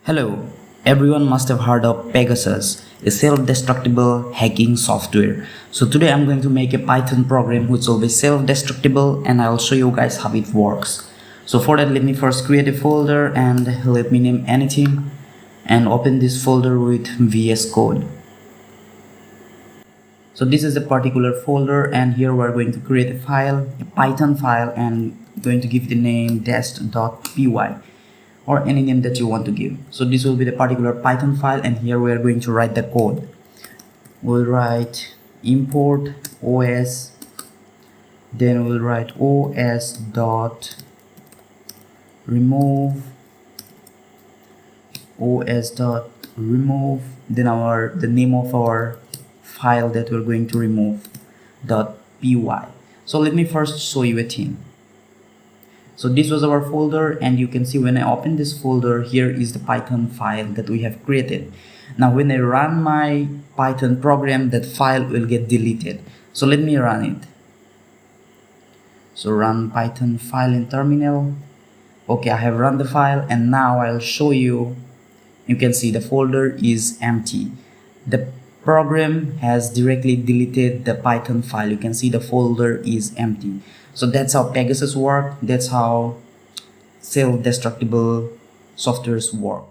Hello, everyone must have heard of Pegasus, a self-destructible hacking software. So today I'm going to make a Python program which will be self-destructible, and I'll show you guys how it works. So for that, let me first create a folder and let me name anything and open this folder with VS Code. So this is a particular folder, and here we're going to create a file, a Python file, and going to give the name dest.py or any name that you want to give. So this will be the particular Python file, and here we are going to write the code. We'll write import os, then we'll write os dot remove then the name of our file that we're going to remove .py. So let me first show you a thing. So this was our folder, and you can see when I open this folder, here is the Python file that we have created. Now when I run my Python program, that file will get deleted. So let me run it. So run Python file in terminal. Okay, I have run the file, and now I'll show you. You can see the folder is empty. The program has directly deleted the Python file. You can see the folder is empty. So that's how Pegasus works. That's how self-destructible softwares work.